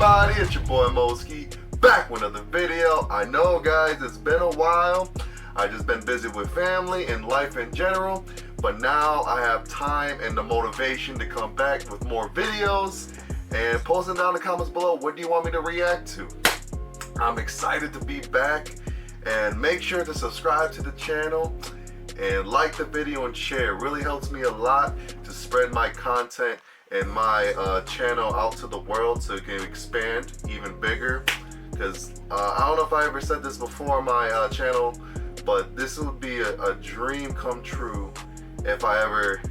everybody, it's your boy Moski, back with another video. I know guys, it's been a while. I just been busy with family and life in general, but now I have time and the motivation to come back with more videos and posting down in the comments below, what do you want me to react to? I'm excited to be back, and make sure to subscribe to the channel and like the video and share. It really helps me a lot to spread my content and my channel out to the world so it can expand even bigger. Because I don't know if I ever said this before on my channel, but this would be a dream come true if I ever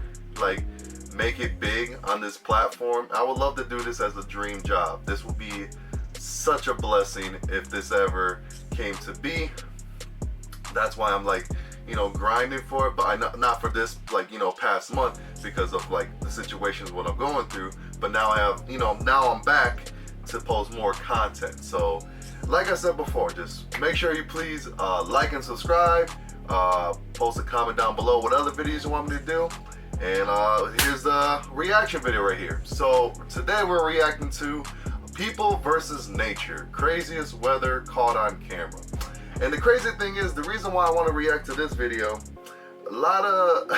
like make it big on this platform. I would love to do this as a dream job. This would be such a blessing if this ever came to be. That's why I'm like, you know, grinding for it, but not for this, like, you know, past month because of like the situations what I'm going through. But now I have, you know, now I'm back to post more content. So like I said before, just make sure you please like and subscribe, post a comment down below what other videos you want me to do, and here's the reaction video right here. So today we're reacting to people versus nature, craziest weather caught on camera. And the crazy thing is, the reason why I want to react to this video, a lot of,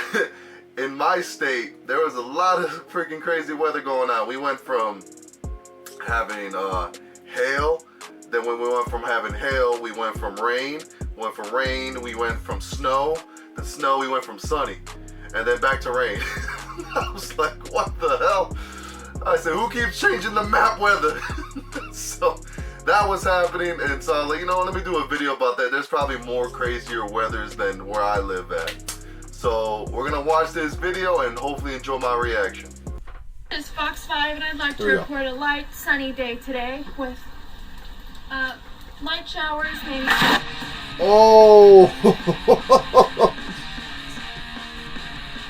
in my state, there was a lot of freaking crazy weather going on. We went from having hail, then when we went from having hail, we went from rain, we went from snow, the snow, we went from sunny, and then back to rain. I was like, what the hell? I said, who keeps changing the map weather? So that was happening, and so I was like, you know what, let me do a video about that. There's probably more crazier weathers than where I live at. So we're gonna watch this video and hopefully enjoy my reaction. It's Fox 5 and I'd like to report a light sunny day today with light showers maybe. Oh!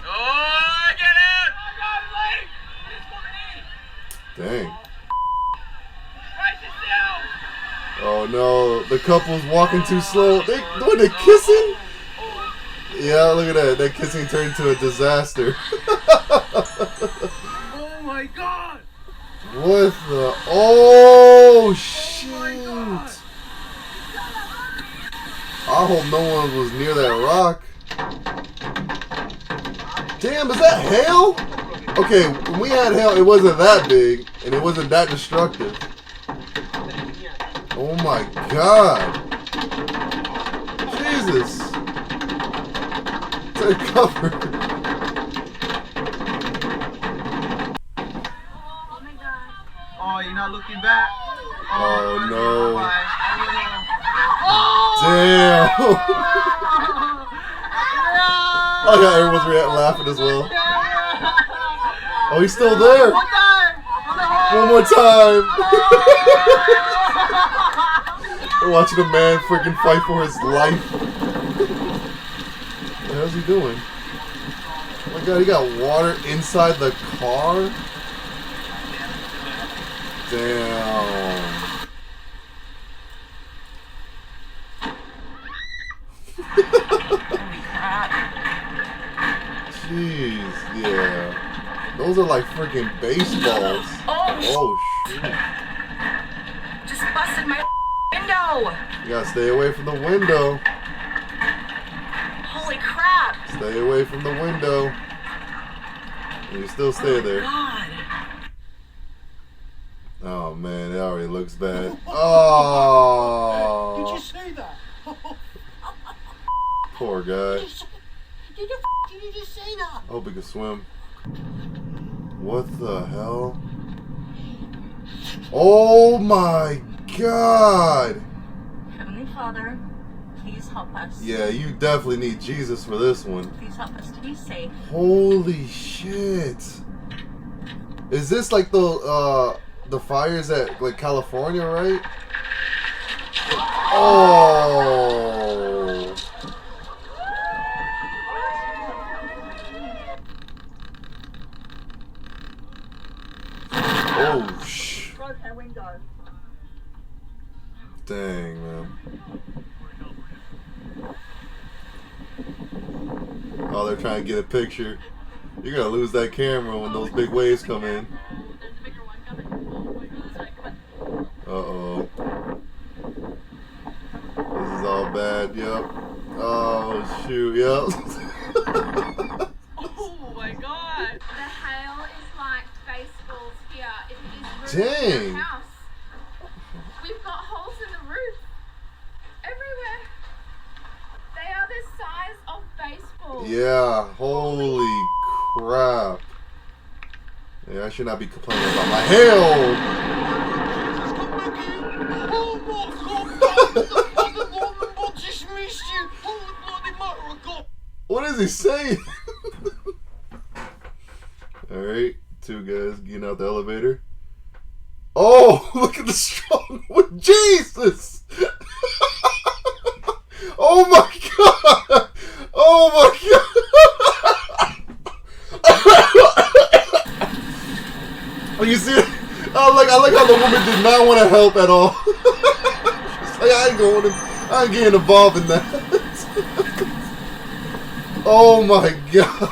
Oh, get out! Dang. Oh no, the couple's walking too slow. They kissing? Yeah, look at that. That kissing turned into a disaster. Oh my god! What the? Oh shoot! I hope no one was near that rock. Damn, is that hail? Okay, when we had hail, it wasn't that big and it wasn't that destructive. Oh my god. Jesus. Take cover. Oh, you're not looking back? Oh no. Oh, damn. Oh yeah, everyone's laughing as well. Oh, he's still there. One more time. We're watching a man freaking fight for his life. What the hell's he doing? Oh my god, he got water inside the car? Damn. Jeez, yeah. Those are like freaking baseballs. Oh shit. Just busted my window. You gotta stay away from the window. Holy crap. Stay away from the window. And you still stay there. God. Oh man, it already looks bad. Oh. did you say that? Poor guy. Did you just say that? I hope he can swim. What the hell? Oh my god! Heavenly Father, please help us. Yeah, you definitely need Jesus for this one. Please help us to be safe. Holy shit! Is this like the fires at like California, right? Oh! Oh shh! Dang, man. Oh, they're trying to get a picture. You're gonna lose that camera when those big waves come in. bad. Yep. Oh shoot. Yep. Oh my god. The hail is like baseballs here. It is ruining Dang. our house. We've got holes in the roof. Everywhere. They are the size of baseballs. Yeah. Holy crap. Yeah, I should not be complaining about my hail. What is he saying? Alright, two guys getting out the elevator. Oh, look at the strong one. Jesus! Oh my god! Oh my god! You see it? I like how the woman did not want to help at all. She's like, I ain't getting involved in that. Oh my god.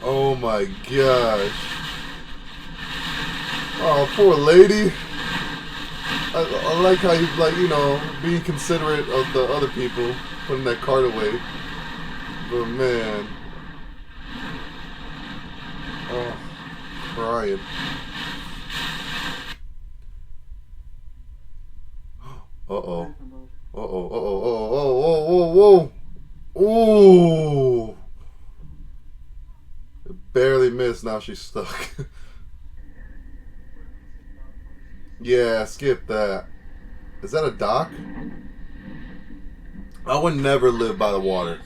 Oh my gosh. Oh, poor lady. I like how you, like, you know, being considerate of the other people, putting that cart away. But man. Oh, crying. Uh-oh. Uh-oh, uh-oh, whoa. Ooh. Barely missed, now she's stuck. Yeah, skip that. Is that a dock? I would never live by the water.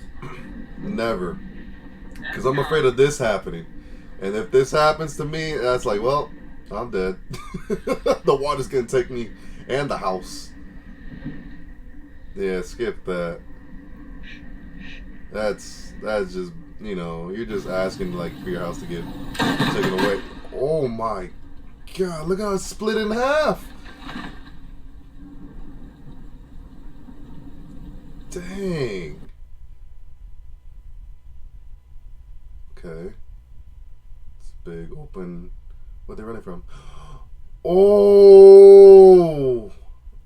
Never. Because I'm afraid of this happening. And if this happens to me, that's like, well, I'm dead. The water's going to take me and the house. Yeah, skip that. That's just, you know, you're just asking, like, for your house to get taken away. Oh my god, look how it's split in half. Dang. Okay. It's big, open. Where they running from? Oh!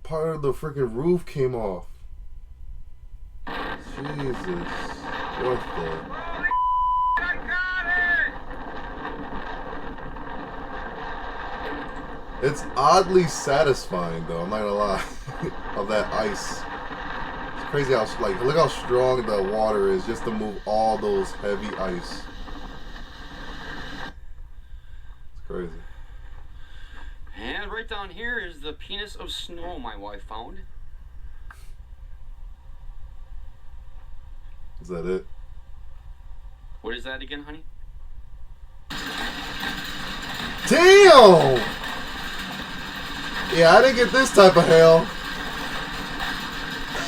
Part of the freaking roof came off. Jesus. What the? It's oddly satisfying, though. I'm not gonna lie. Of that ice. It's crazy how, like, look how strong the water is just to move all those heavy ice. It's crazy. And right down here is the penis of snow my wife found. Is that it? What is that again, honey? Damn! Yeah, I didn't get this type of hail.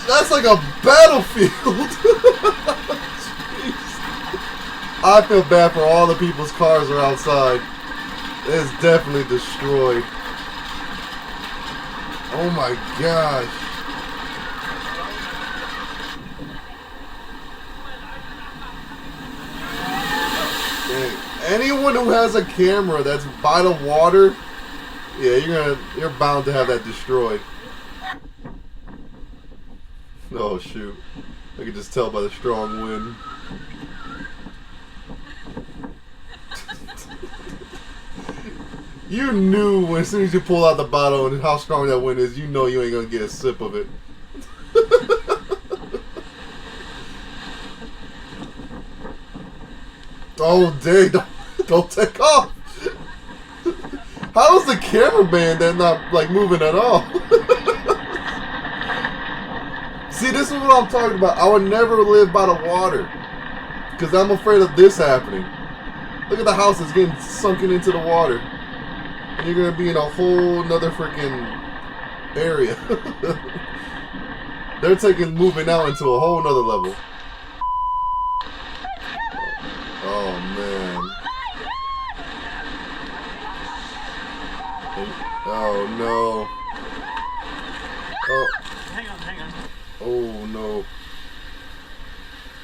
That's like a battlefield. Jeez. I feel bad for all the people's cars are outside. It's definitely destroyed. Oh my gosh. Dang. Anyone who has a camera that's by the water, yeah, you're bound to have that destroyed. Oh shoot. I can just tell by the strong wind. You knew as soon as you pull out the bottle and how strong that wind is, you know you ain't gonna get a sip of it. Oh dang, don't take off. How is the cameraman then not like moving at all? See, this is what I'm talking about. I would never live by the water because I'm afraid of this happening. Look at the house that's getting sunken into the water. And you're gonna be in a whole nother freaking area. They're moving out into a whole nother level. Oh man. Oh no. Oh. Hang on. Oh no.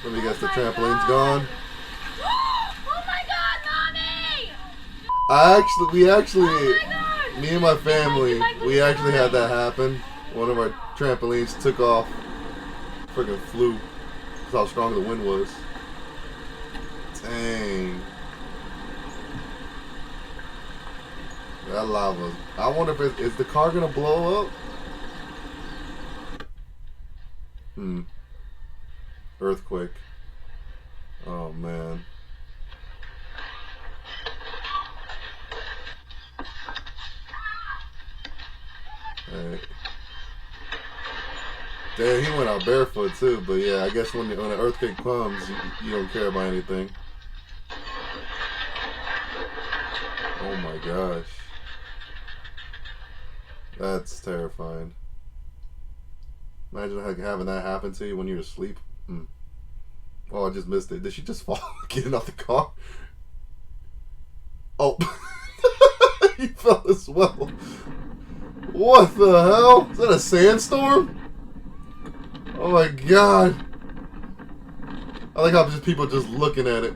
Let me guess, the my trampoline's God. gone. Oh my god, mommy! We actually Oh my god! Me and my family, we actually had that happen. One of our trampolines took off, freaking flew. That's how strong the wind was. Dang. That lava. I wonder if is the car gonna blow up? Earthquake. Oh man. Hey. Damn, he went out barefoot too, but yeah, I guess when an earthquake comes, you don't care about anything. Oh my gosh. That's terrifying. Imagine having that happen to you when you're asleep. Oh, I just missed it. Did she just fall getting out the car? Oh. He fell as well. What the hell? Is that a sandstorm? Oh my god. I like how just people just looking at it.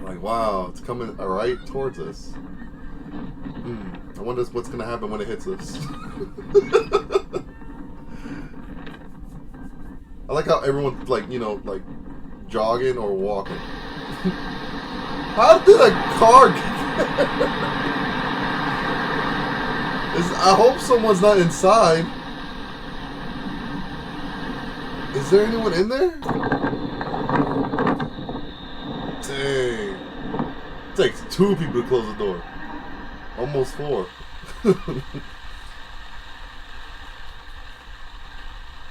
Like, wow, it's coming right towards us. I wonder what's gonna happen when it hits us. I like how everyone's like, you know, like jogging or walking. How did a car get there? I hope someone's not inside. Is there anyone in there? Dang. It takes 2 people to close the door. Almost 4.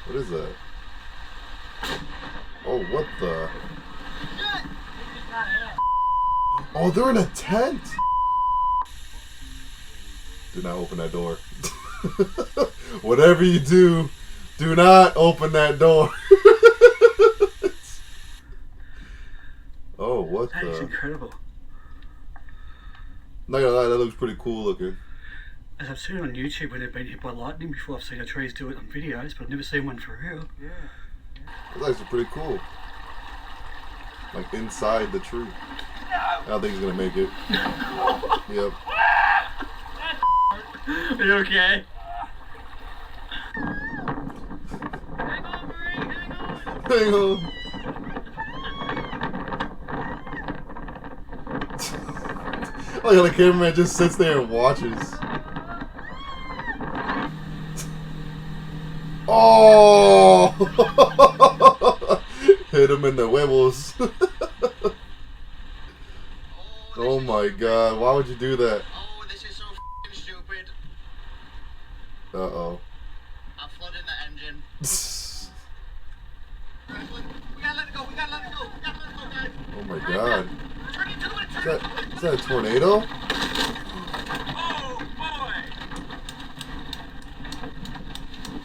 What is that? Oh, what the? Oh, they're in a tent. Do not open that door. Whatever you do, do not open that door. Oh, what the? That's incredible. Not gonna lie, that looks pretty cool looking. As I've seen on YouTube when they've been hit by lightning before, I've seen the trees do it on videos, but I've never seen one for real. Yeah. That's actually pretty cool. Like inside the tree. I don't think he's gonna make it. Yep. Are you okay? Hang on, Marie, hang on. Hang on. Oh yeah, the cameraman just sits there and watches. Oh! Hit him in the huevos. Oh my god, why would you do that? Oh, this is so f***ing stupid. Uh-oh. I'm flooding the engine. We gotta let it go, we gotta let it go, we gotta let it go, guys. Oh my god. Turn into it, Is turn into it. that a tornado? Oh,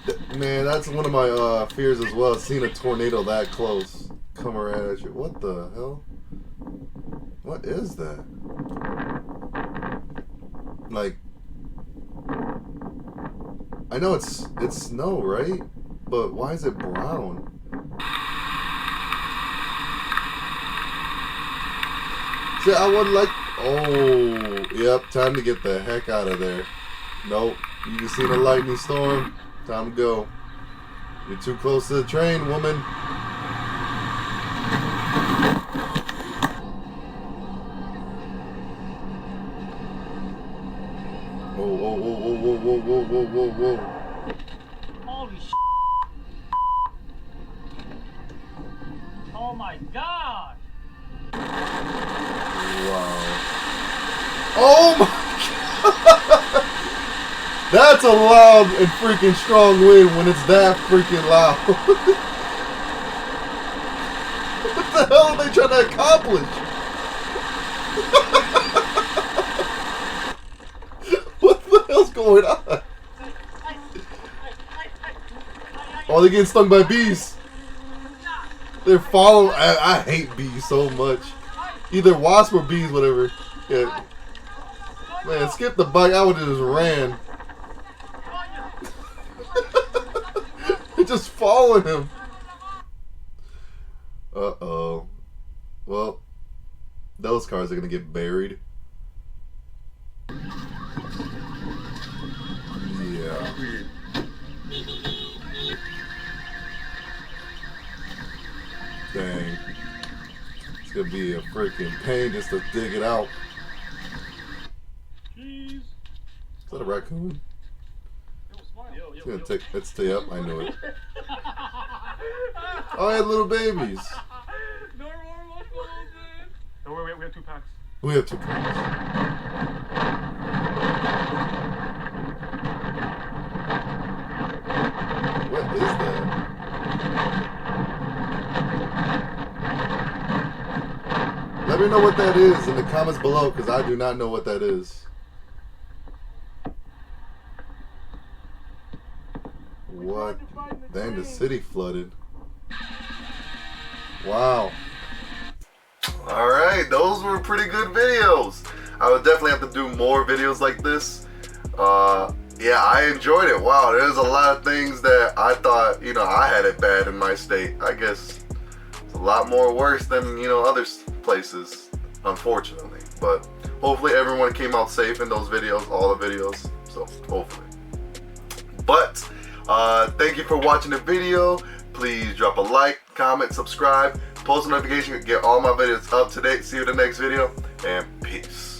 boy. Man, that's one of my fears as well, seeing a tornado that close come around at you. What the hell? What is that? Like, I know it's snow, right? But why is it brown? See, I would like... Oh, yep, time to get the heck out of there. Nope, you just seen a lightning storm. Time to go. You're too close to the train, woman. Whoa, whoa, whoa, whoa, whoa, whoa, whoa, whoa, whoa, whoa. Holy sh**. Oh my god! Wow. Oh my god! That's a loud and freaking strong wind when it's that freaking loud. What the hell are they trying to accomplish? What the hell's going on? Oh, they're getting stung by bees. They're following. I hate bees so much. Either wasp or bees, whatever. Yeah. Man, skip the bike. I would have just ran. They're just following him. Uh-oh. Well, those cars are going to get buried. brilliant. Dang. It's gonna be a freaking pain just to dig it out. Jeez. Is that a raccoon? Yo, It's gonna take. Let's stay up. I knew it. Oh, I had little babies. No more marshmallows, man. Don't worry, we have 2 packs. We have 2 packs. What is that? Let me know what that is in the comments below, because I do not know what that is. What? Dang, the city flooded. Wow. Alright, those were pretty good videos. I would definitely have to do more videos like this. Yeah, I enjoyed it. Wow, there's a lot of things that I thought, you know, I had it bad in my state. I guess it's a lot more worse than, you know, other places, unfortunately. But hopefully everyone came out safe in those videos, all the videos. So hopefully. But thank you for watching the video. Please drop a like, comment, subscribe, post a notification, get all my videos up to date. See you in the next video, and peace.